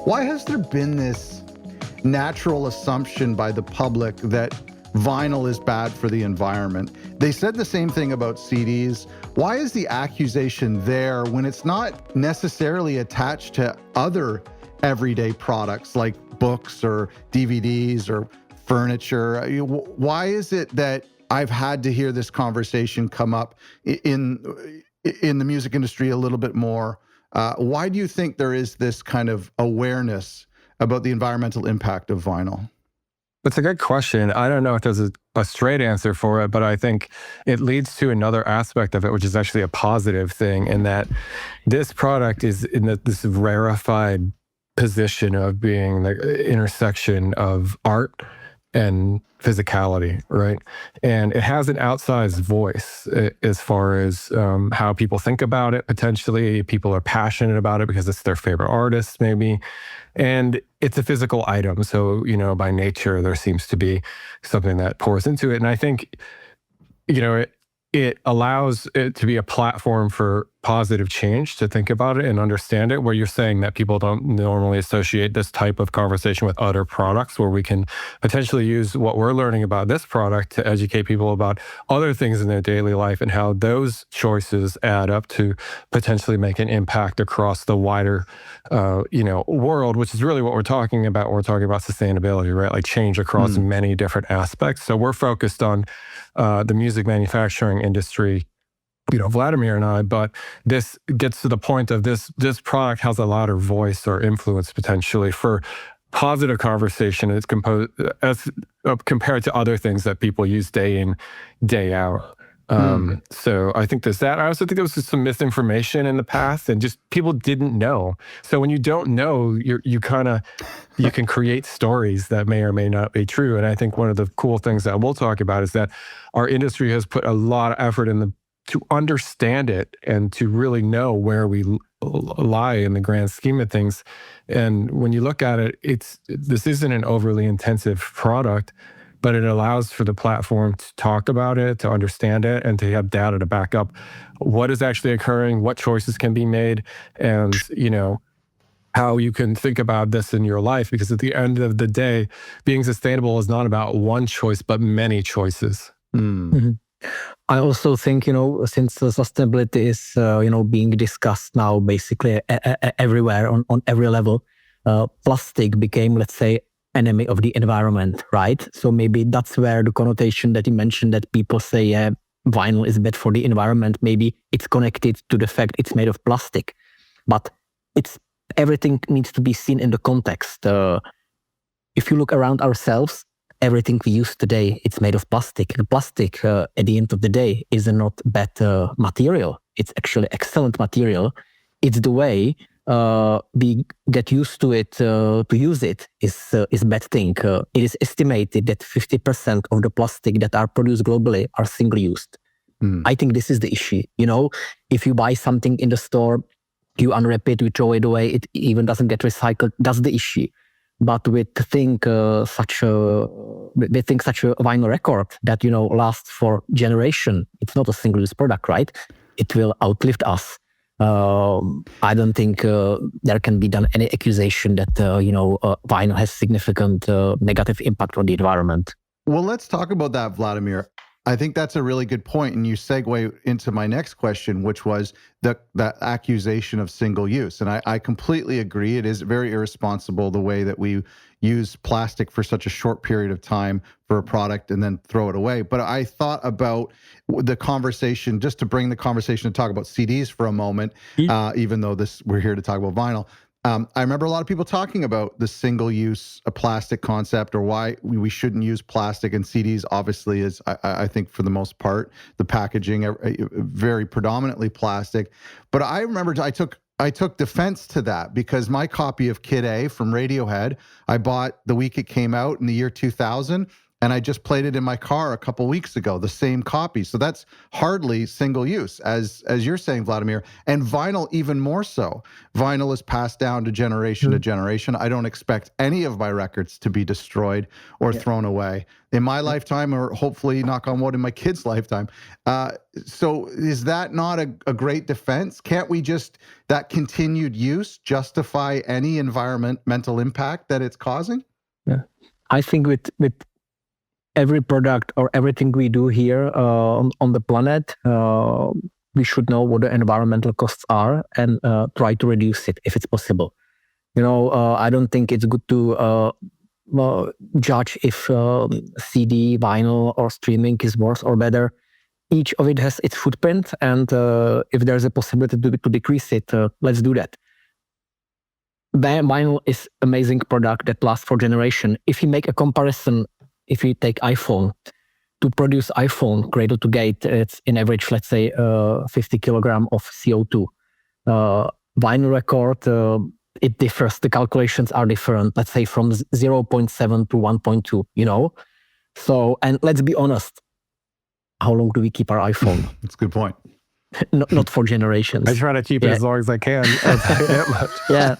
Why has there been this natural assumption by the public that vinyl is bad for the environment? They said the same thing about CDs. Why is the accusation there when it's not necessarily attached to other everyday products like books or DVDs or furniture? Why is it that I've had to hear this conversation come up in the music industry a little bit more? Why do you think there is this kind of awareness about the environmental impact of vinyl? That's a good question. I don't know if there's a straight answer for it, but I think it leads to another aspect of it, which is actually a positive thing, in that this product is in this rarefied position of being the intersection of art and physicality, right? And it has an outsized voice as far as how people think about it. Potentially, people are passionate about it because it's their favorite artist, maybe. And it's a physical item. So, by nature, there seems to be something that pours into it. And I think, it allows it to be a platform for positive change, to think about it and understand it, where you're saying that people don't normally associate this type of conversation with other products, where we can potentially use what we're learning about this product to educate people about other things in their daily life and how those choices add up to potentially make an impact across the wider, world, which is really what we're talking about when we're talking about sustainability, right? Like change across many different aspects. So we're focused on the music manufacturing industry, Vladimír and I, but this gets to the point of this product has a louder voice or influence potentially for positive conversation as compared to other things that people use day in, day out. So I think there's that. I also think there was just some misinformation in the past and just people didn't know. So when you don't know, you can create stories that may or may not be true. And I think one of the cool things that we'll talk about is that our industry has put a lot of effort to understand it and to really know where we lie in the grand scheme of things. And when you look at it, this isn't an overly intensive product, but it allows for the platform to talk about it, to understand it, and to have data to back up what is actually occurring, what choices can be made, and, how you can think about this in your life. Because at the end of the day, being sustainable is not about one choice, but many choices. Mm-hmm. I also think, since sustainability is, being discussed now basically everywhere on every level, plastic became, let's say, enemy of the environment, right? So maybe that's where the connotation that you mentioned, that people say vinyl is bad for the environment, maybe it's connected to the fact it's made of plastic. But everything needs to be seen in the context. If you look around ourselves, everything we use today, it's made of plastic. And plastic, at the end of the day, is not bad material. It's actually excellent material. It's the way we get used to it, to use it is bad thing. It is estimated that 50% of the plastic that are produced globally are single used. I think this is the issue. If you buy something in the store, you unwrap it, you throw it away, it even doesn't get recycled. That's the issue. But with such a vinyl record that lasts for generation, it's not a single-use product, right? It will outlive us. I don't think there can be done any accusation that vinyl has significant negative impact on the environment. Well, let's talk about that, Vladimír. I think that's a really good point, and you segue into my next question, which was that accusation of single use. And I completely agree. It is very irresponsible the way that we use plastic for such a short period of time for a product and then throw it away. But I thought about the conversation, just to bring the conversation to talk about CDs for a moment, even though we're here to talk about vinyl. I remember a lot of people talking about the single-use plastic concept, or why we shouldn't use plastic. And CDs obviously is, I think, for the most part, the packaging very predominantly plastic. But I remember I took defense to that, because my copy of Kid A from Radiohead, I bought the week it came out in the year 2000. and I just played it in my car a couple weeks ago, the same copy. So that's hardly single use, as you're saying, Vladimir. And vinyl even more so. Vinyl is passed down to generation. I don't expect any of my records to be destroyed or thrown away in my lifetime, or hopefully, knock on wood, in my kids' lifetime. So is that not a great defense? Can't we just, that continued use, justify any environmental impact that it's causing? Yeah, I think with every product or everything we do here on the planet, we should know what the environmental costs are and try to reduce it if it's possible. I don't think it's good to judge if CD, vinyl, or streaming is worse or better. Each of it has its footprint, and if there's a possibility to decrease it, let's do that. Vinyl is an amazing product that lasts for generation. If you make a comparison, if you take iPhone, to produce iPhone cradle to gate, it's in average, let's say, 50 kilogram of CO2. Vinyl record, it differs. The calculations are different, let's say from 0.7 to 1.2, So, and let's be honest, how long do we keep our iPhone? That's a good point. Not for generations. I try to keep it as long as I can. Yeah.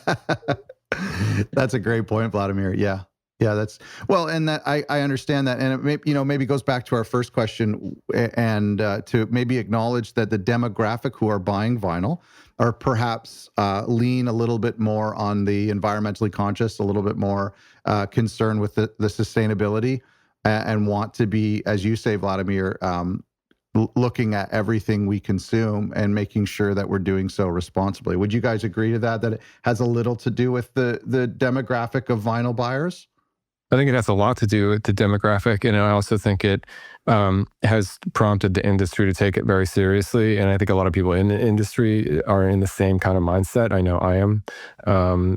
That's a great point, Vladimir. Yeah. Yeah, that's well, and that I understand that, and it maybe goes back to our first question, and to maybe acknowledge that the demographic who are buying vinyl are perhaps lean a little bit more on the environmentally conscious, a little bit more concerned with the sustainability, and want to be, as you say, Vladimir, looking at everything we consume and making sure that we're doing so responsibly. Would you guys agree to that? That it has a little to do with the demographic of vinyl buyers? I think it has a lot to do with the demographic, and I also think it has prompted the industry to take it very seriously. And I think a lot of people in the industry are in the same kind of mindset. I know I am,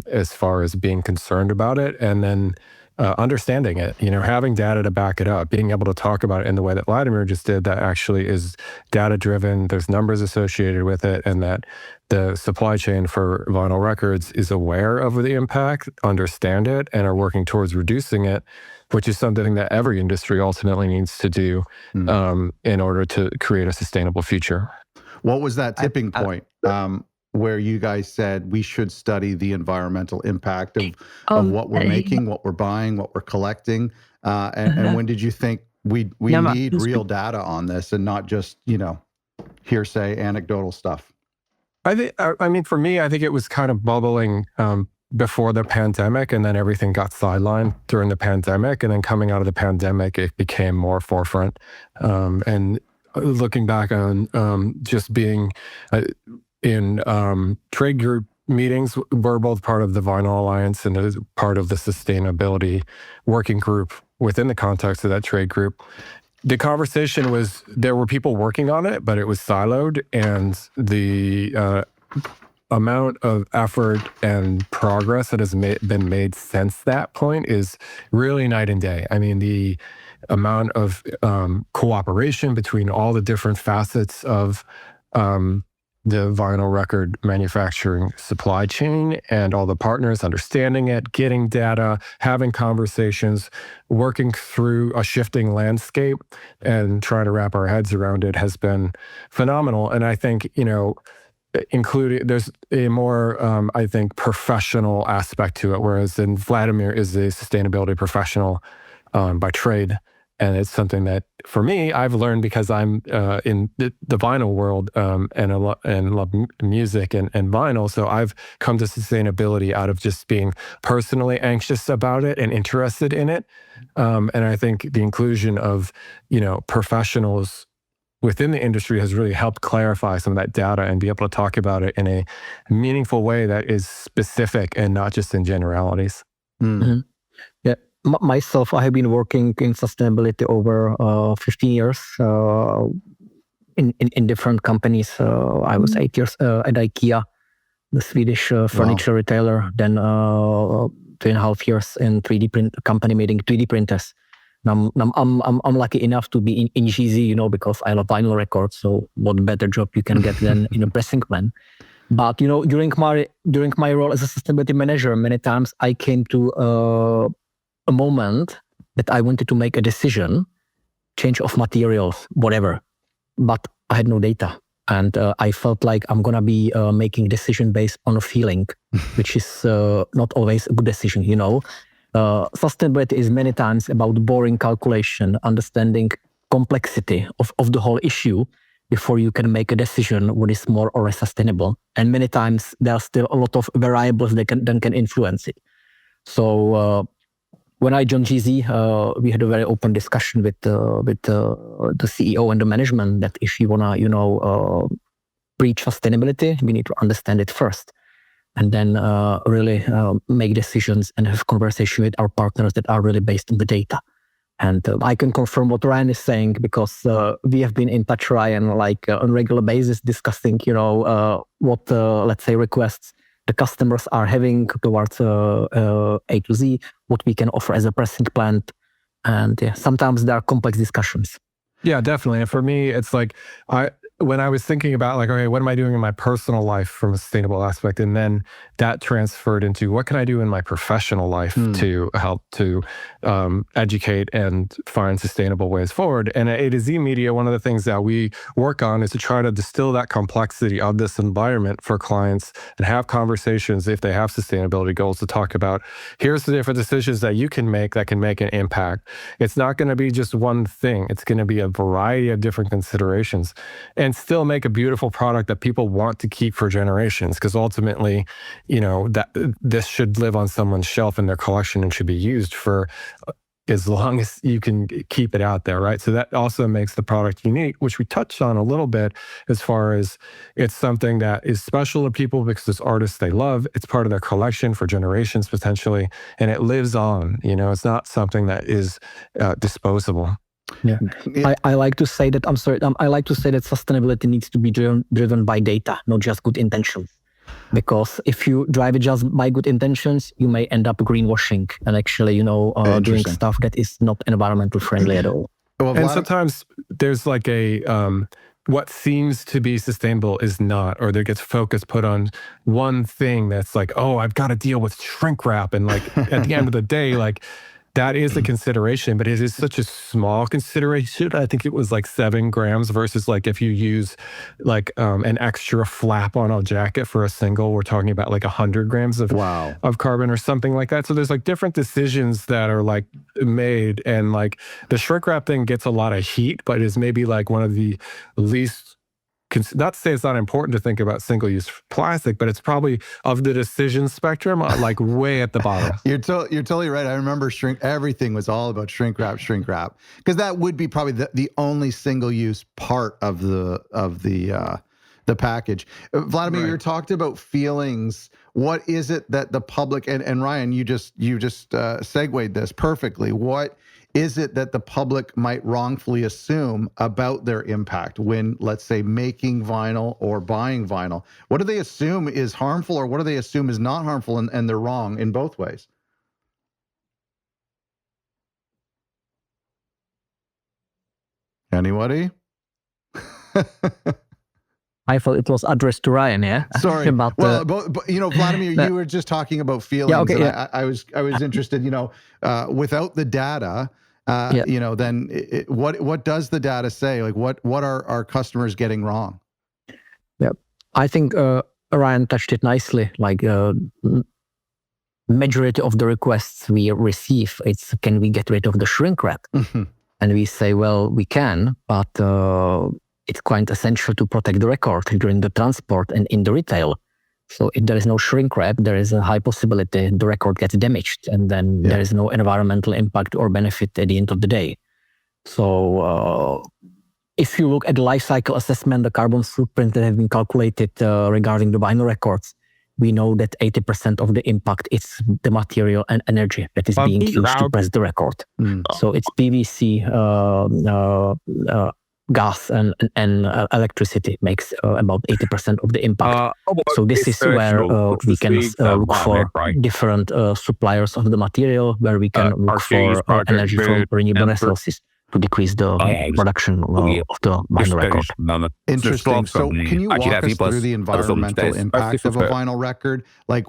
as far as being concerned about it, and then understanding it, having data to back it up, being able to talk about it in the way that Vladimir just did, that actually is data driven, there's numbers associated with it, and that the supply chain for vinyl records is aware of the impact, understand it, and are working towards reducing it, which is something that every industry ultimately needs to do in order to create a sustainable future. What was that tipping point? Where you guys said we should study the environmental impact of what we're making, what we're buying, what we're collecting, and when did you think we need real data on this and not just hearsay, anecdotal stuff? I mean, for me, I think it was kind of bubbling before the pandemic, and then everything got sidelined during the pandemic, and then coming out of the pandemic, it became more forefront. And looking back on just being in trade group meetings, we're both part of the Vinyl Alliance and is part of the sustainability working group within the context of that trade group. The conversation was, there were people working on it, but it was siloed, and the amount of effort and progress that has been made since that point is really night and day. I mean, the amount of cooperation between all the different facets of the vinyl record manufacturing supply chain and all the partners understanding it, getting data, having conversations, working through a shifting landscape and trying to wrap our heads around it has been phenomenal. And I think, including, there's a more, I think, professional aspect to it, whereas Vladimir is a sustainability professional by trade. And it's something that, for me, I've learned because I'm in the vinyl world and love music and vinyl. So I've come to sustainability out of just being personally anxious about it and interested in it. And I think the inclusion of, professionals within the industry has really helped clarify some of that data and be able to talk about it in a meaningful way that is specific and not just in generalities. Mm-hmm. Yeah. Myself, I have been working in sustainability over 15 years in different companies. I was 8 years at IKEA, the Swedish furniture retailer, then 2.5 years in 3D print company making 3D printers. I'm lucky enough to be in GZ, because I love vinyl records. So what better job you can get than in a pressing plant? But during my role as a sustainability manager, many times I came to a moment that I wanted to make a decision, change of materials, whatever, but I had no data. And I felt like I'm going to be making decision based on a feeling, which is not always a good decision, Sustainability is many times about boring calculation, understanding complexity of the whole issue before you can make a decision what is more or less sustainable. And many times there are still a lot of variables that can influence it. So when I joined GZ, we had a very open discussion with the CEO and the management that if you want to, preach sustainability, we need to understand it first. And then really make decisions and have conversation with our partners that are really based on the data. And I can confirm what Ryan is saying because we have been in touch, Ryan, on regular basis discussing, what, let's say, requests the customers are having towards A to Z, what we can offer as a pressing plant. And sometimes there are complex discussions. Yeah, definitely. And for me, it's like when I was thinking about okay, what am I doing in my personal life from a sustainable aspect? And then that transferred into what can I do in my professional life to help to educate and find sustainable ways forward. And at A to Z Media, one of the things that we work on is to try to distill that complexity of this environment for clients and have conversations if they have sustainability goals to talk about, here's the different decisions that you can make that can make an impact. It's not going to be just one thing. It's going to be a variety of different considerations. And still make a beautiful product that people want to keep for generations, because ultimately, that this should live on someone's shelf in their collection and should be used for as long as you can keep it out there, right? So that also makes the product unique, which we touched on a little bit as far as it's something that is special to people because it's artists they love. It's part of their collection for generations potentially, and it lives on. It's not something that is disposable. Yeah, I like to say that, I like to say that sustainability needs to be driven by data, not just good intentions. Because if you drive it just by good intentions, you may end up greenwashing and actually, doing stuff that is not environmental friendly at all. Well, and sometimes there's like what seems to be sustainable is not, or there gets focus put on one thing that's like, oh, I've got to deal with shrink wrap. And at the end of the day, that is a consideration, but it is such a small consideration. I think it was 7 grams versus if you use an extra flap on a jacket for a single, we're talking about 100 grams of carbon or something like that. So there's different decisions that are made, and the shrink wrap thing gets a lot of heat, but is maybe one of the least, not to say it's not important to think about single-use plastic, but it's probably of the decision spectrum, way at the bottom. You're totally right. I remember everything was all about shrink wrap, because that would be probably the only single-use part of the package. Vladimir, you talked about feelings. What is it that the public and Ryan, you just segued this perfectly. What is it that the public might wrongfully assume about their impact when, let's say, making vinyl or buying vinyl? What do they assume is harmful, or what do they assume is not harmful, and they're wrong in both ways? Anybody? I thought it was addressed to Ryan, yeah? Sorry. But Vladimir, you were just talking about feelings. Yeah, okay, yeah. I was interested, without the data, then what does the data say? What are our customers getting wrong? Yeah, I think Ryan touched it nicely. Majority of the requests we receive, it's can we get rid of the shrink wrap? Mm-hmm. And we say, well, we can, but it's quite essential to protect the record during the transport and in the retail. So if there is no shrink wrap, there is a high possibility the record gets damaged, and then there is no environmental impact or benefit at the end of the day. So if you look at the life cycle assessment, the carbon footprint that have been calculated regarding the vinyl records, we know that 80% of the impact is the material and energy that is being used to press the record. So it's PVC, gas and electricity makes about 80% of the impact. So this is where we can look for different suppliers of the material, where we can look for energy from renewable resources to decrease the production of the vinyl record. Interesting. So can you walk us through the environmental impact of a vinyl record?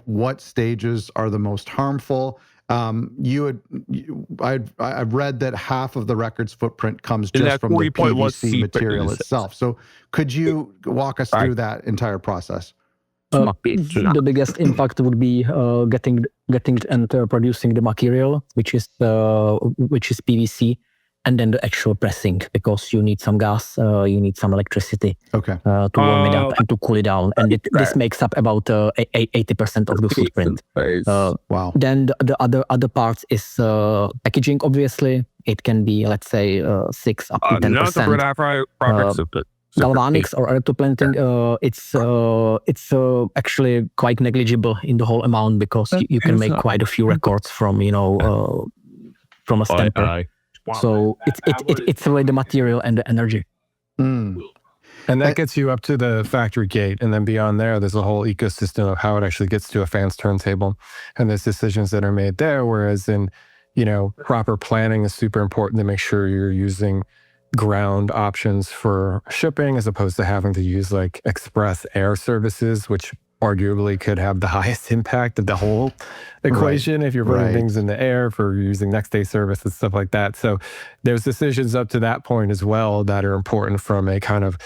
What stages are the most harmful? I've read that half of the record's footprint comes In just that from the 40.1 PVC seat material is- itself. So could you walk us through that entire process? The biggest impact would be getting and producing the material, which is PVC, and then the actual pressing, because you need some gas, you need some electricity Okay. to warm it up and to cool it down, and this makes up about 80% of the footprint. Wow. Then the other parts is packaging. Obviously, it can be, let's say, 6 up to 10%. Galvanics or electroplating, it's actually quite negligible in the whole amount, because you can make quite a few records from from a stamper. So it's really the material and the energy. Mm. And that gets you up to the factory gate. And then beyond there, there's a whole ecosystem of how it actually gets to a fan's turntable. And there's decisions that are made there. Whereas in, proper planning is super important to make sure you're using ground options for shipping, as opposed to having to use like express air services, which arguably could have the highest impact of the whole equation if you're putting things in the air for using next day service and stuff like that. So there's decisions up to that point as well that are important from a kind of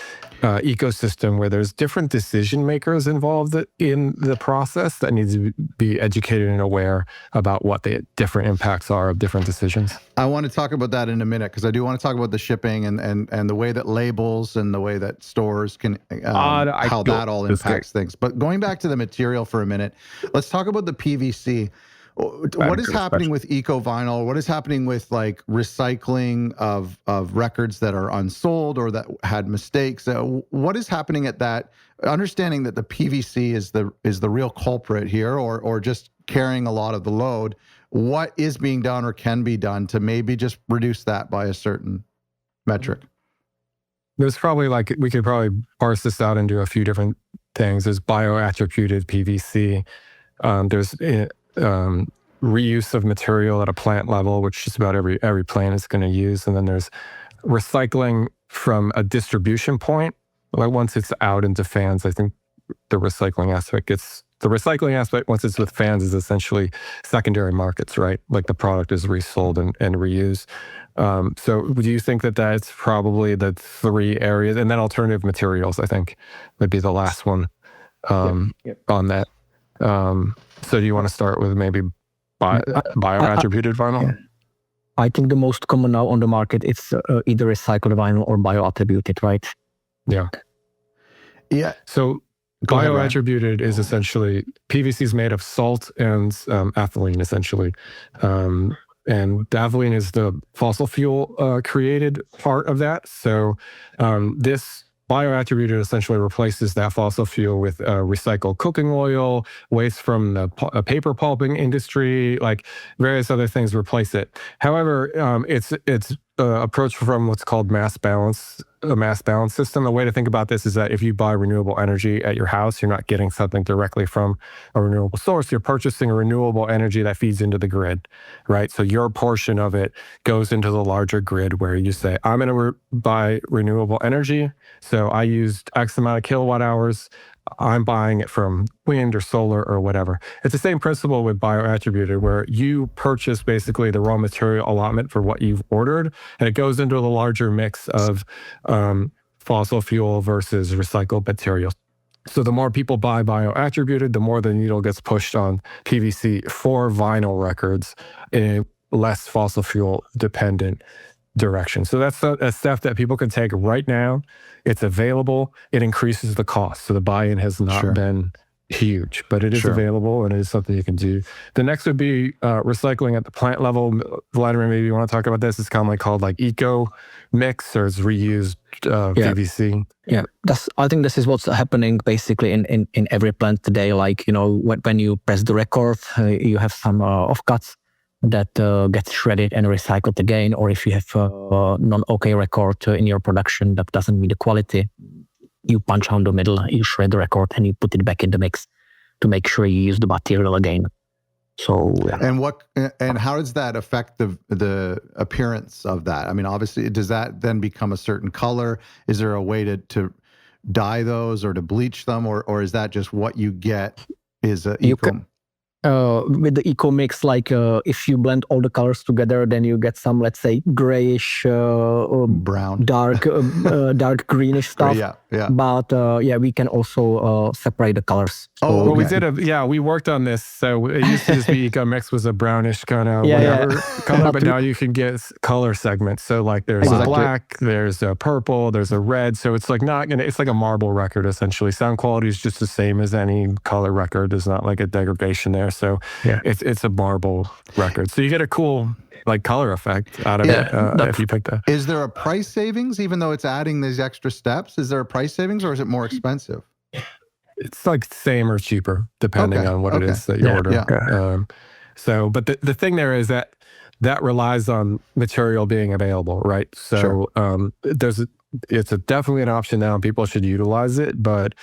ecosystem where there's different decision makers involved in the process that needs to be educated and aware about what the different impacts are of different decisions. I want to talk about that in a minute, because I do want to talk about the shipping and the way that labels and the way that stores can, how that all impacts things. But going back to the material for a minute, let's talk about the PVC. What is happening with eco vinyl? What is happening with like recycling of records that are unsold or that had mistakes? What is happening at that? Understanding that the PVC is the real culprit here, or just carrying a lot of the load. What is being done or can be done to maybe just reduce that by a certain metric? There's probably we could probably parse this out into a few different things. There's bioattributed PVC. There's reuse of material at a plant level, which just about every plant is going to use. And then there's recycling from a distribution point. Like once it's out into fans, I think the recycling aspect once it's with fans is essentially secondary markets, right? Like the product is resold and reused. So do you think that that's probably the 3 areas? And then alternative materials, I think, would be the last one on that. So do you want to start with maybe bioattributed vinyl? Yeah. I think the most common now on the market is either recycled vinyl or bioattributed, right? Yeah. Yeah. So bioattributed is essentially PVC is made of salt and ethylene, essentially. And the ethylene is the fossil fuel created part of that. So this bioattributed essentially replaces that fossil fuel with recycled cooking oil, waste from the paper pulping industry, like various other things replace it. However, it's approach from what's called a mass balance system. The way to think about this is that if you buy renewable energy at your house, you're not getting something directly from a renewable source. You're purchasing a renewable energy that feeds into the grid, right? So your portion of it goes into the larger grid where you say, I'm going to buy renewable energy. So I used X amount of kilowatt hours. I'm buying it from wind or solar or whatever. It's the same principle with bioattributed, where you purchase basically the raw material allotment for what you've ordered, and it goes into the larger mix of fossil fuel versus recycled material. So the more people buy bioattributed, the more the needle gets pushed on PVC for vinyl records in a less fossil fuel dependent direction. So that's a step that people can take right now. It's available. It increases the cost. So the buy-in has not been huge, but it is available and it is something you can do. The next would be recycling at the plant level. Vladimir, maybe you want to talk about this. It's commonly called like eco mix, or it's reused PVC. Yeah, I think this is what's happening basically in every plant today. Like, when you press the record, you have some offcuts that gets shredded and recycled again. Or if you have a non-OK record in your production that doesn't meet the quality, you punch out the middle, you shred the record, and you put it back in the mix to make sure you use the material again. So and how does that affect the appearance of that? I mean, obviously, does that then become a certain color? Is there a way to dye those or to bleach them, or is that just what you get is a eco? with the eco mix, like if you blend all the colors together, then you get some, let's say, grayish, brown, dark, dark greenish stuff. Yeah. But we can also separate the colors. So, Oh, Well, okay. we worked on this. So it used to just be eco mix was a brownish kind of whatever color, but now you can get color segments. So like there's a black, there's a purple, there's a red. So it's like it's like a marble record essentially. Sound quality is just the same as any color record. There's not like a degradation there. So it's a marble record. So you get a cool like color effect out of it if you pick that. Is there a price savings even though it's adding these extra steps? Is there a price savings or is it more expensive? It's like same or cheaper depending on what it is that you order. Yeah. But the thing there is that relies on material being available, right? So it's definitely an option now and people should utilize it, but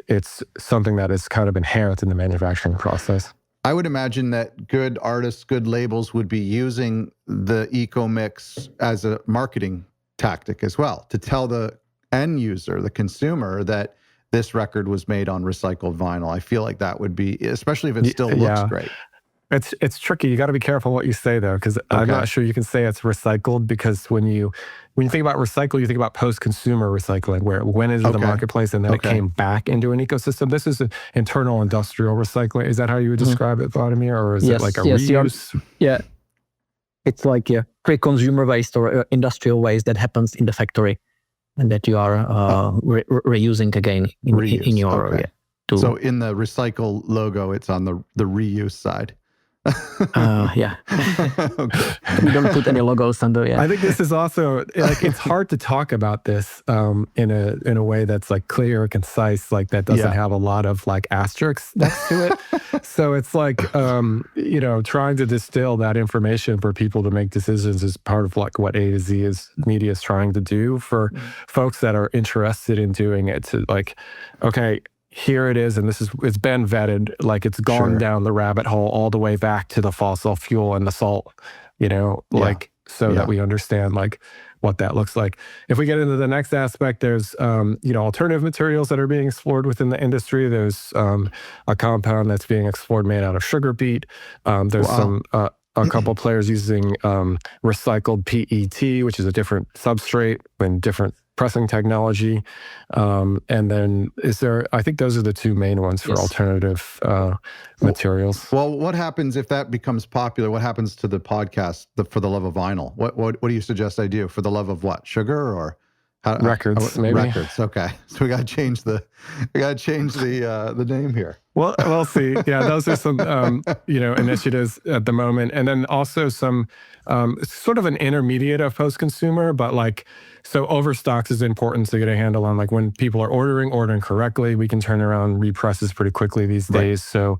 it's something that is kind of inherent in the manufacturing process. I would imagine that good artists, good labels would be using the eco mix as a marketing tactic as well, to tell the end user, the consumer, that this record was made on recycled vinyl. I feel like that would be, especially if it still looks great. It's tricky. You got to be careful what you say though, because I'm not sure you can say it's recycled, because when you think about recycle, you think about post-consumer recycling, where it went into the marketplace and then it came back into an ecosystem. This is an internal industrial recycling. Is that how you would describe it, Vladimír, or is it like a reuse? It's like pre-consumer waste or industrial waste that happens in the factory, and that you are reusing again in your. So in the recycle logo, it's on the reuse side. We don't put any logos under. I think this is also like, it's hard to talk about this in a way that's like clear or concise, like that doesn't have a lot of like asterisks next to it. So it's like trying to distill that information for people to make decisions is part of like what A to Z media is trying to do for folks that are interested in doing it, to like, okay, here it is, and it's been vetted, like it's gone down the rabbit hole all the way back to the fossil fuel and the salt, that we understand like what that looks like. If we get into the next aspect, there's alternative materials that are being explored within the industry. There's a compound that's being explored made out of sugar beet. There's a couple players using recycled PET, which is a different substrate and different pressing technology. And then I think those are the two main ones for alternative materials. Well, what happens if that becomes popular? What happens to the podcast, For the Love of Vinyl? What do you suggest I do? For the love of what? Sugar or? Records, maybe. Records, okay. So we got to change the name here. Well, we'll see. Yeah, those are some initiatives at the moment, and then also some sort of an intermediate of post-consumer, but like, so overstocks is important to get a handle on. Like when people are ordering correctly, we can turn around represses pretty quickly these days. So.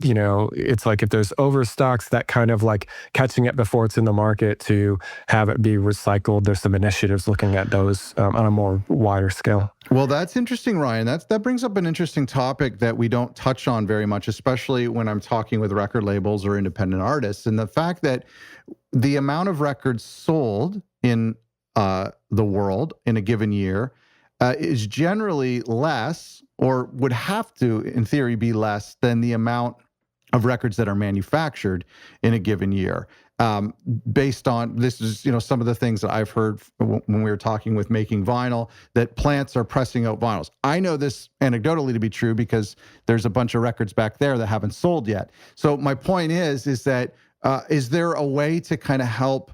It's like if there's overstocks, that kind of like catching it before it's in the market to have it be recycled. There's some initiatives looking at those on a more wider scale. Well, that's interesting, Ryan. That brings up an interesting topic that we don't touch on very much, especially when I'm talking with record labels or independent artists. And the fact that the amount of records sold in the world in a given year is generally less, or would have to, in theory, be less than the amount of records that are manufactured in a given year. Based on, this is, some of the things that I've heard when we were talking with Making Vinyl, that plants are pressing out vinyls. I know this anecdotally to be true because there's a bunch of records back there that haven't sold yet. So my point is that, is there a way to kind of help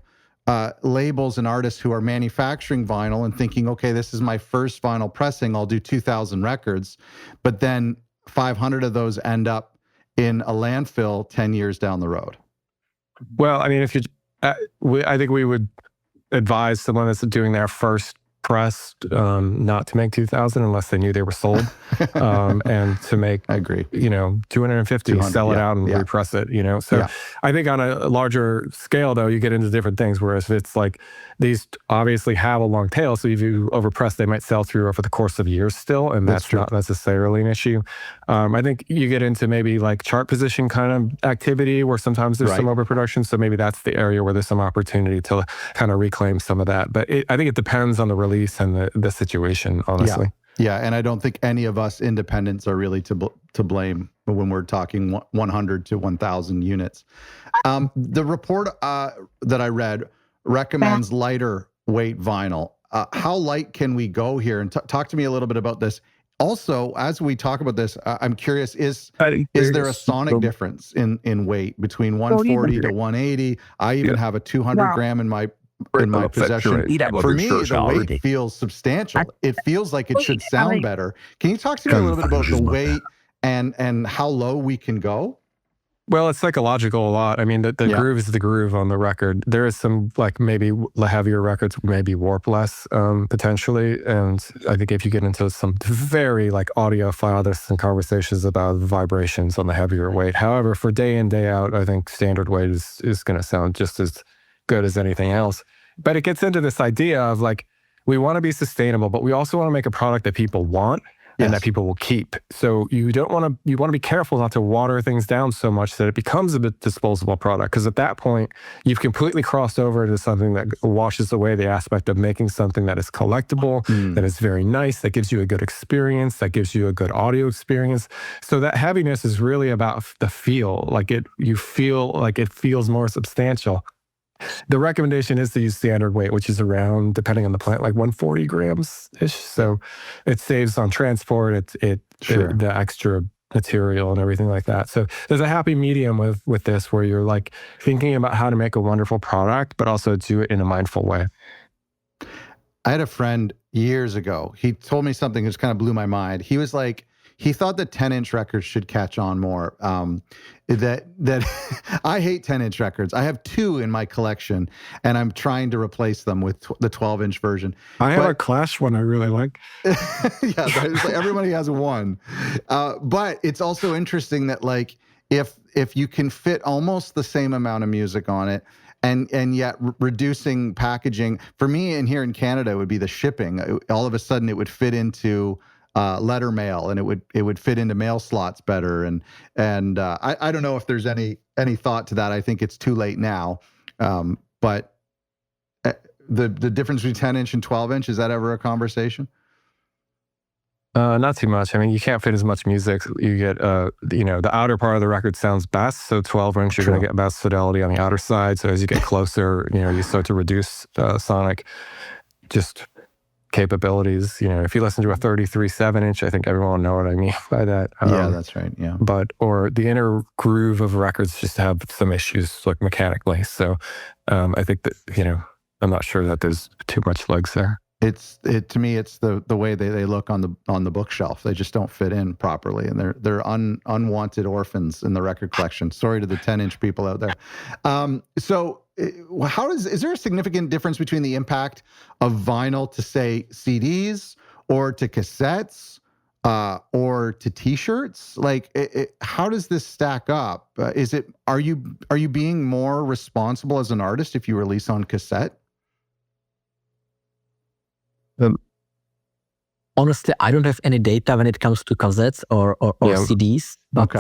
labels and artists who are manufacturing vinyl and thinking, okay, this is my first vinyl pressing, I'll do 2,000 records, but then 500 of those end up in a landfill 10 years down the road? Well, I mean, I think we would advise someone that's doing their first press not to make 2,000 unless they knew they were sold, and to make, I agree, 250, sell it out and repress it, So I think on a larger scale, though, you get into different things, whereas if it's like, these obviously have a long tail, so if you overpress, they might sell through over the course of years still, and that's not necessarily an issue. I think you get into maybe like chart position kind of activity where sometimes there's some overproduction, so maybe that's the area where there's some opportunity to kind of reclaim some of that. But I think it depends on the release and the situation, honestly. Yeah, and I don't think any of us independents are really to blame when we're talking 100 to 1,000 units. The report that I read recommends lighter weight vinyl. How light can we go here? And talk to me a little bit about this. Also, as we talk about this, I'm curious, is there a sonic difference in weight between 140 to 180? I even have a 200 gram in my possession. For me, the weight feels substantial. It feels like it should sound better. Can you talk to me a little bit about the weight and how low we can go? Well, it's psychological a lot. I mean, the groove is the groove on the record. There is some, like, maybe heavier records maybe warp less, potentially. And I think if you get into some very, like, audiophile, there's some conversations about vibrations on the heavier weight. However, for day in, day out, I think standard weight is going to sound just as good as anything else. But it gets into this idea of, like, we want to be sustainable, but we also want to make a product that people want. And that people will keep. So you want to be careful not to water things down so much that it becomes a bit disposable product. Because at that point, you've completely crossed over into something that washes away the aspect of making something that is collectible, that is very nice, that gives you a good experience, that gives you a good audio experience. So that heaviness is really about the feel. Like you feel like it feels more substantial. The recommendation is to use standard weight, which is around, depending on the plant, like 140 grams-ish. So it saves on transport, the extra material and everything like that. So there's a happy medium with this where you're, like, thinking about how to make a wonderful product, but also do it in a mindful way. I had a friend years ago. He told me something that just kind of blew my mind. He was like, he thought that 10-inch records should catch on more. That I hate 10-inch records. I have 2 in my collection, and I'm trying to replace them with the 12-inch version. I have a Clash one I really like. Everybody has one. But it's also interesting that, like, if you can fit almost the same amount of music on it, and yet reducing packaging, for me, and here in Canada, it would be the shipping. All of a sudden, it would fit into letter mail, and it would fit into mail slots better. And I don't know if there's any thought to that. I think it's too late now. But the difference between 10-inch and 12-inch, is that ever a conversation? Not too much. I mean, you can't fit as much music. You get, the outer part of the record sounds best. So 12-inch, you're going to get best fidelity on the outer side. So as you get closer, you start to reduce sonic capabilities. If you listen to a 33 7-inch, I think everyone will know what I mean by that. Yeah, that's right. Yeah. Or the inner groove of records just have some issues, like, mechanically. So I think that, I'm not sure that there's too much legs there. To me, it's the way they look on the bookshelf. They just don't fit in properly, and they're unwanted orphans in the record collection. Sorry to the 10-inch people out there. So is there a significant difference between the impact of vinyl to, say, CDs or to cassettes or to T-shirts? Like, how does this stack up? Are you being more responsible as an artist if you release on cassette? Honestly, I don't have any data when it comes to cassettes or CDs. But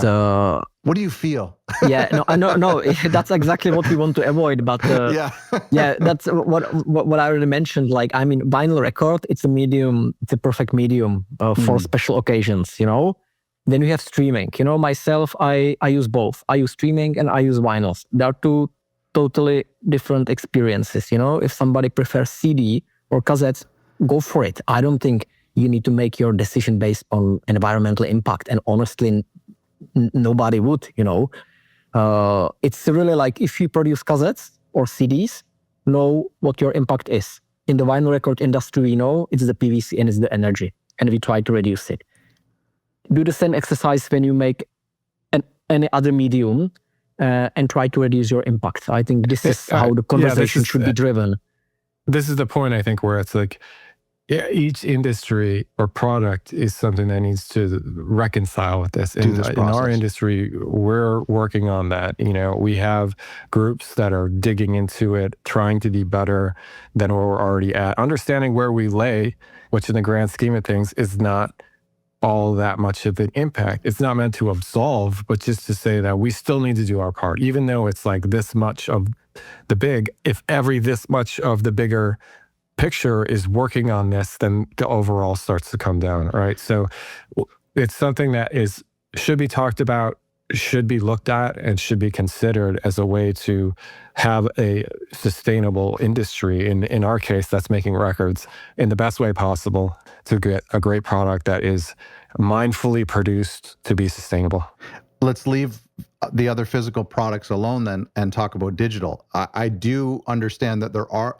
what do you feel? No, that's exactly what we want to avoid. But that's what I already mentioned. Like, I mean, vinyl record, it's a perfect medium for special occasions. Then we have streaming. Myself, I use both. I use streaming and I use vinyls. They are 2 totally different experiences. If somebody prefers CD or cassettes, go for it. I don't think you need to make your decision based on environmental impact. And honestly, nobody would, It's really like, if you produce cassettes or CDs, know what your impact is. In the vinyl record industry, we know it's the PVC and it's the energy. And we try to reduce it. Do the same exercise when you make any other medium and try to reduce your impact. I think this is how the conversation should be driven. This is the point, I think, where it's like, each industry or product is something that needs to reconcile with this. In our industry, we're working on that. We have groups that are digging into it, trying to be better than where we're already at. Understanding where we lay, which in the grand scheme of things is not all that much of an impact. It's not meant to absolve, but just to say that we still need to do our part, even though it's like this much of the big. If this much of the bigger picture is working on this, then the overall starts to come down, right? So it's something that is should be talked about, should be looked at, and should be considered as a way to have a sustainable industry. In our case, that's making records in the best way possible to get a great product that is mindfully produced to be sustainable. Let's leave the other physical products alone then and talk about digital. I do understand that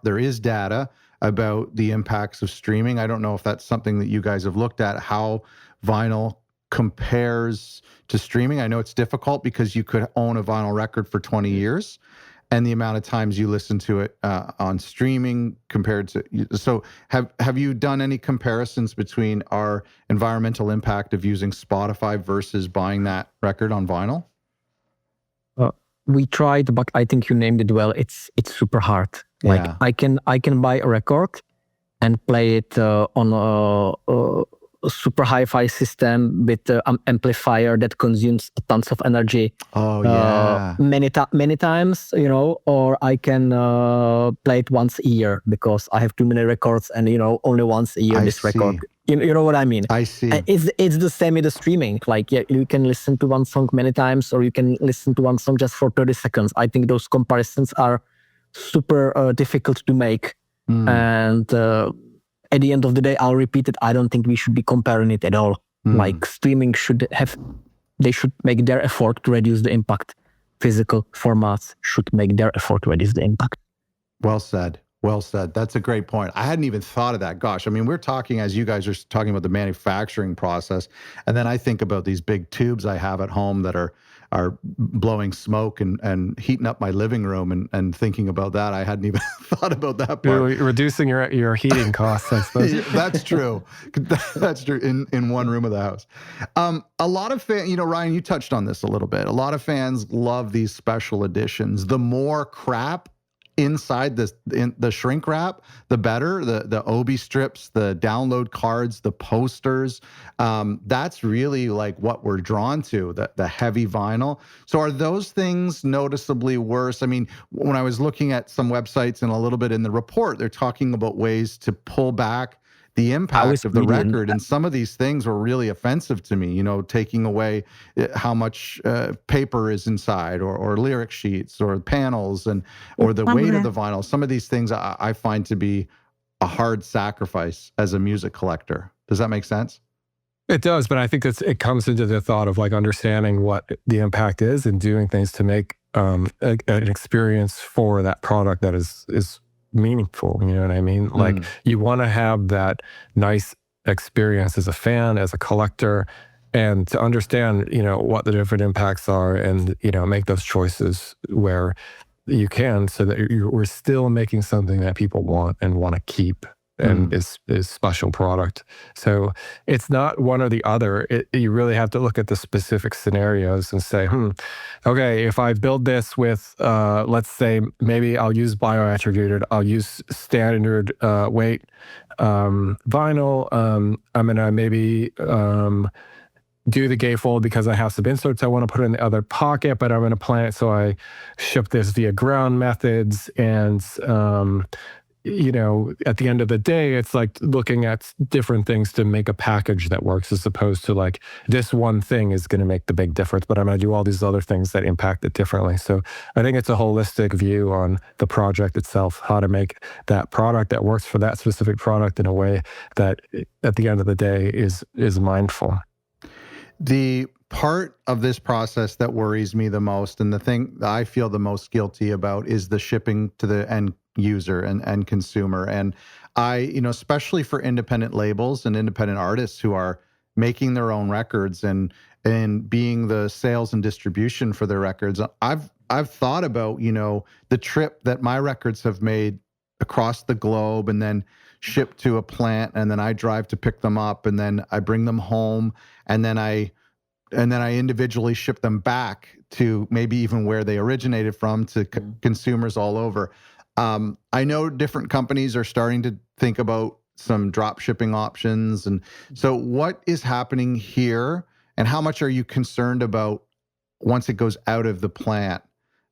there is data about the impacts of streaming. I don't know if that's something that you guys have looked at, how vinyl compares to streaming. I know it's difficult because you could own a vinyl record for 20 years and the amount of times you listen to it on streaming compared to, so have you done any comparisons between our environmental impact of using Spotify versus buying that record on vinyl? We tried, but I think you named it well. It's super hard. Like Yeah. I can buy a record and play it on a super hi-fi system with an amplifier that consumes tons of energy. Oh yeah. Many times, you know, or I can play it once a year because I have too many records, and you know, only once a year I this see. record. You know what I mean? I see. It's the same with the streaming. Like, yeah, you can listen to one song many times, or you can listen to one song just for 30 seconds. I think those comparisons are super difficult to make. And at the end of the day, I'll repeat it, I don't think we should be comparing it at all. Like, streaming they should make their effort to reduce the impact. Physical formats should make their effort to reduce the impact. Well said. Well said. That's a great point. I hadn't even thought of that. Gosh, I mean, we're talking, as you guys are talking about the manufacturing process, and then I think about these big tubes I have at home that are blowing smoke and heating up my living room, and thinking about that. I hadn't even thought about that part. You're reducing your heating costs, I suppose. That's true. That's true. In one room of the house. A lot of fans, you know, Ryan, you touched on this a little bit. A lot of fans love these special editions. The more crap inside the shrink wrap, the better. The Obi strips, the download cards, the posters. That's really like what we're drawn to, the heavy vinyl. So are those things noticeably worse? I mean, when I was looking at some websites and a little bit in the report, they're talking about ways to pull back the impact of the record. And some of these things were really offensive to me, you know, taking away how much paper is inside, or lyric sheets, or panels, or the weight of the vinyl. Some of these things I find to be a hard sacrifice as a music collector. Does that make sense? It does, but I think it comes into the thought of like understanding what the impact is and doing things to make an experience for that product that is meaningful. You know what I mean? Like, you want to have that nice experience as a fan, as a collector, and to understand, you know, what the different impacts are, and, you know, make those choices where you can, so that we're still making something that people want and want to keep, and is special product. So it's not one or the other. You really have to look at the specific scenarios and say, okay, if I build this with, let's say, maybe I'll use bioattributed, I'll use standard weight vinyl. I'm going to maybe do the gatefold because I have some inserts I want to put in the other pocket, but I'm going to plan it so I ship this via ground methods. And you know, at the end of the day, it's like looking at different things to make a package that works, as opposed to like, this one thing is going to make the big difference, but I'm going to do all these other things that impact it differently. So I think it's a holistic view on the project itself, how to make that product that works for that specific product in a way that at the end of the day is mindful. The part of this process that worries me the most, and the thing that I feel the most guilty about, is the shipping to the end user and consumer. And I, you know, especially for independent labels and independent artists who are making their own records and being the sales and distribution for their records, I've thought about, you know, the trip that my records have made across the globe, and then shipped to a plant, and then I drive to pick them up, and then I bring them home, and then I individually ship them back to maybe even where they originated from, to consumers all over. I know different companies are starting to think about some drop shipping options. And so what is happening here, and how much are you concerned about once it goes out of the plant,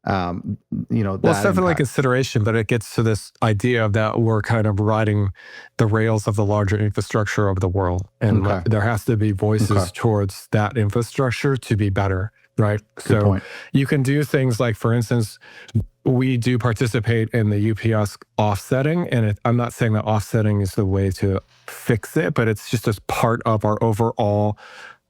Well, it's definitely a consideration, but it gets to this idea of that we're kind of riding the rails of the larger infrastructure of the world. And there has to be voices towards that infrastructure to be better, right? Good point. You can do things like, for instance, we do participate in the UPS offsetting. And I'm not saying that offsetting is the way to fix it, but it's just as part of our overall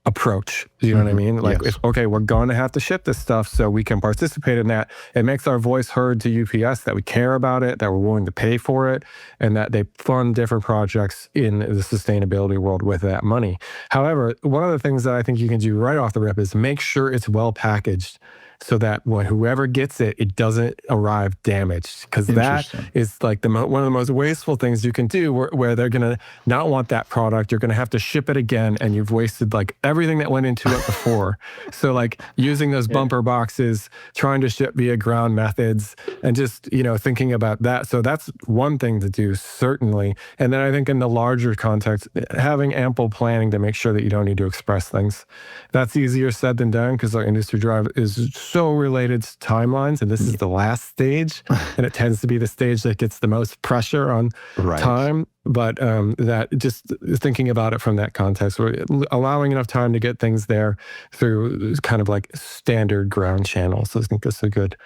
approach. You know what I mean? Like, okay, we're going to have to ship this stuff, so we can participate in that. It makes our voice heard to UPS that we care about it, that we're willing to pay for it, and that they fund different projects in the sustainability world with that money. However, one of the things that I think you can do right off the rip is make sure it's well packaged, so that when whoever gets it, it doesn't arrive damaged. Because that is like one of the most wasteful things you can do, where they're going to not want that product. You're going to have to ship it again, and you've wasted like everything that went into it before. So like using those bumper boxes, trying to ship via ground methods, and just, thinking about that. So that's one thing to do, certainly. And then I think in the larger context, having ample planning to make sure that you don't need to express things. That's easier said than done, because our industry drive is so related to timelines, and this is the last stage, and it tends to be the stage that gets the most pressure on time. But that just thinking about it from that context, we're allowing enough time to get things there through kind of like standard ground channels. So I think that's a good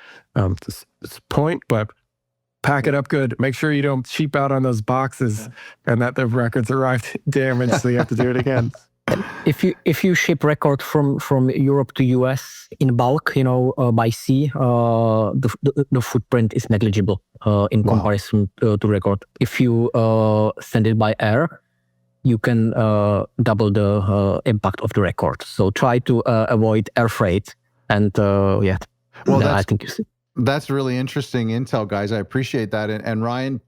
point. But pack it up good. Make sure you don't cheap out on those boxes, and that the records arrived damaged, so you have to do it again. If you ship record from Europe to US in bulk, by sea, the footprint is negligible in comparison to record. If you send it by air, you can double the impact of the record. So try to avoid air freight, and I think you see. That's really interesting intel, guys. I appreciate that. And Ryan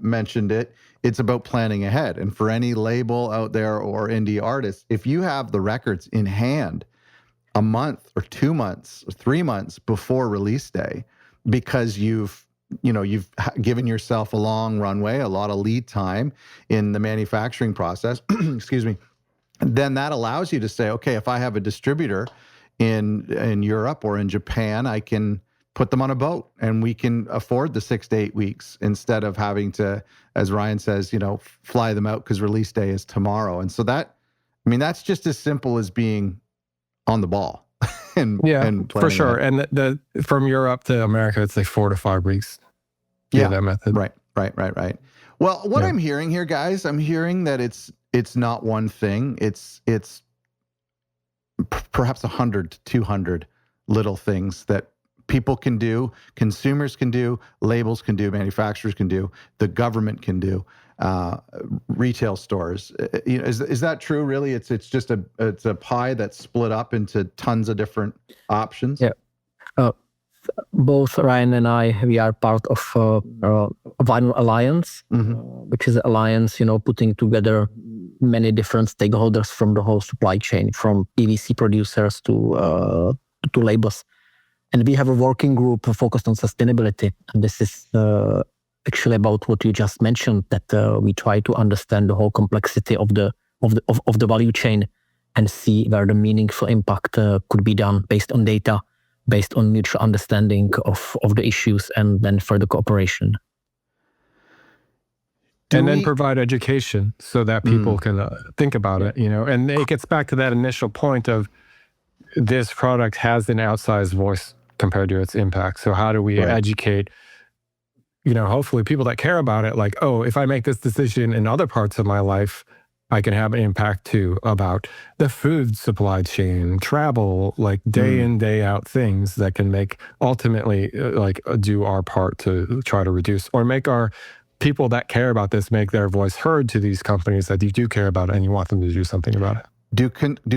mentioned it. It's about planning ahead. And for any label out there or indie artist, if you have the records in hand a month or 2 months or 3 months before release day, because you've given yourself a long runway, a lot of lead time in the manufacturing process, excuse me, then that allows you to say, okay, if I have a distributor in Europe or in Japan, I can put them on a boat, and we can afford the 6 to 8 weeks instead of having to, as Ryan says, fly them out because release day is tomorrow. And so that's just as simple as being on the ball. and for sure. That. And from Europe to America, it's like 4 to 5 weeks. That method. Right. Well, what I'm hearing here, guys, I'm hearing that it's not one thing. It's perhaps 100 to 200 little things that people can do, consumers can do, labels can do, manufacturers can do, the government can do, retail stores. Is that true? Really, it's just a pie that's split up into tons of different options. Yeah, both Ryan and we are part of Vinyl Alliance, which is an alliance, putting together many different stakeholders from the whole supply chain, from PVC producers to labels. And we have a working group focused on sustainability. And this is actually about what you just mentioned, that we try to understand the whole complexity of the value chain and see where the meaningful impact could be done based on data, based on mutual understanding of the issues, and then further cooperation. Then provide education so that people can think about it, and it gets back to that initial point of this product has an outsized voice compared to its impact. So how do we educate, hopefully people that care about it, like, oh, if I make this decision in other parts of my life, I can have an impact too, about the food supply chain, travel, like day in, day out things that can make ultimately do our part to try to reduce, or make our people that care about this make their voice heard to these companies that you do care about it and you want them to do something about it. Do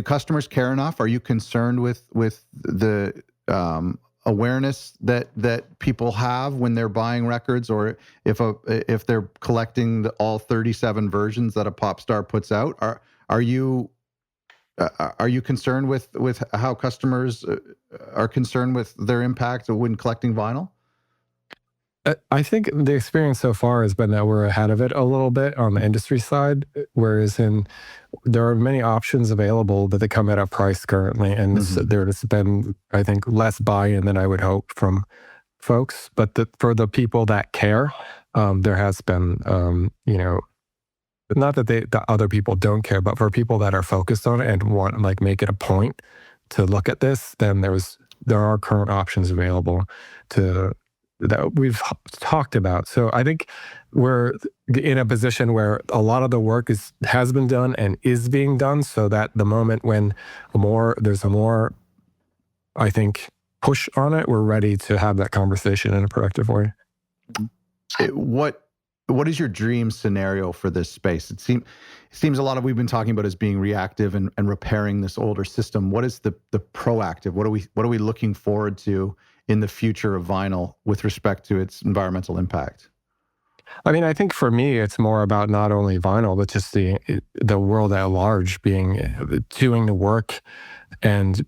customers care enough? Are you concerned with the awareness that people have when they're buying records, or if they're collecting all 37 versions that a pop star puts out? Are you concerned with how customers are concerned with their impact when collecting vinyl? I think the experience so far has been that we're ahead of it a little bit on the industry side, whereas there are many options available, but they come at a price currently, and there's been, I think, less buy-in than I would hope from folks. But for the people that care, there has been, not that the other people don't care, but for people that are focused on it and want make it a point to look at this, then there are current options available that we've talked about. So I think we're in a position where a lot of the work has been done and is being done, so that the moment when there's a more, I think, push on it, we're ready to have that conversation in a productive way. What is your dream scenario for this space? It seems a lot of we've been talking about as being reactive and repairing this older system. What is the proactive? What are we looking forward to in the future of vinyl with respect to its environmental impact? I mean, I think for me, it's more about not only vinyl, but just the world at large, doing the work and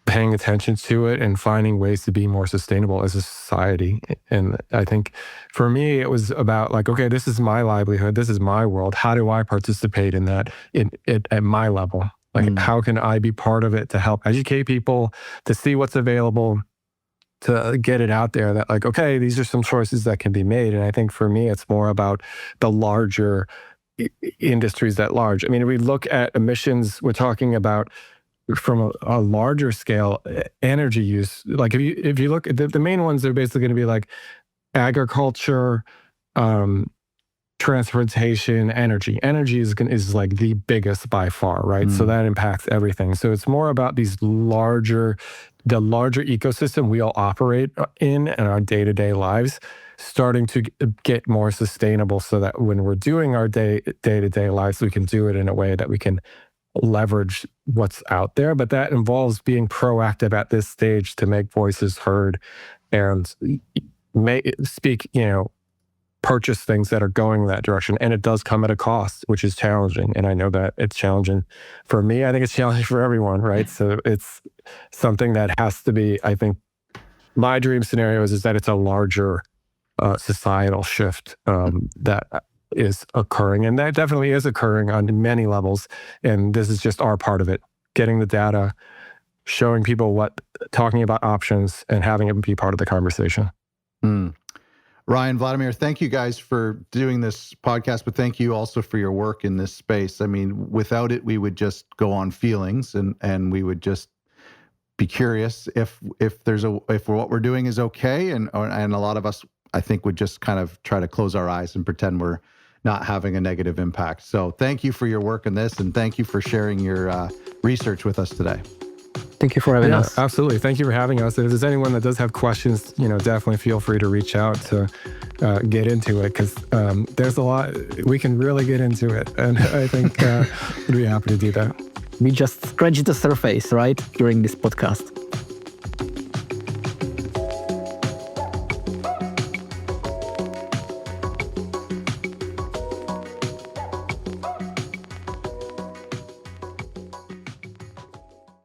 paying attention to it and finding ways to be more sustainable as a society. And I think for me, it was about okay, this is my livelihood, this is my world. How do I participate in that at my level? How can I be part of it to help educate people, to see what's available, to get it out there that okay, these are some choices that can be made. And I think for me, it's more about the larger industries at large. I mean, if we look at emissions, we're talking about from a larger scale, energy use. If you look at the main ones, they're basically going to be agriculture, transportation, energy. Energy is the biggest by far, right? So that impacts everything. So it's more about the larger ecosystem we all operate in our day-to-day lives, starting to get more sustainable, so that when we're doing our day-to-day lives, we can do it in a way that we can leverage what's out there. But that involves being proactive at this stage to make voices heard and purchase things that are going in that direction. And it does come at a cost, which is challenging. And I know that it's challenging for me. I think it's challenging for everyone, right? So it's something that has to be, I think, my dream scenario is that it's a larger societal shift that is occurring. And that definitely is occurring on many levels. And this is just our part of it. Getting the data, showing people talking about options, and having it be part of the conversation. Ryan, Vladimír, thank you guys for doing this podcast, but thank you also for your work in this space. I mean, without it, we would just go on feelings and we would just be curious if what we're doing is okay. And a lot of us, I think, would just kind of try to close our eyes and pretend we're not having a negative impact. So thank you for your work in this, and thank you for sharing your research with us today. Thank you for having us. Absolutely. Thank you for having us. If there's anyone that does have questions, definitely feel free to reach out to get into it, because there's a lot, we can really get into it. And I think we'd be happy to do that. We just scratched the surface, right, during this podcast.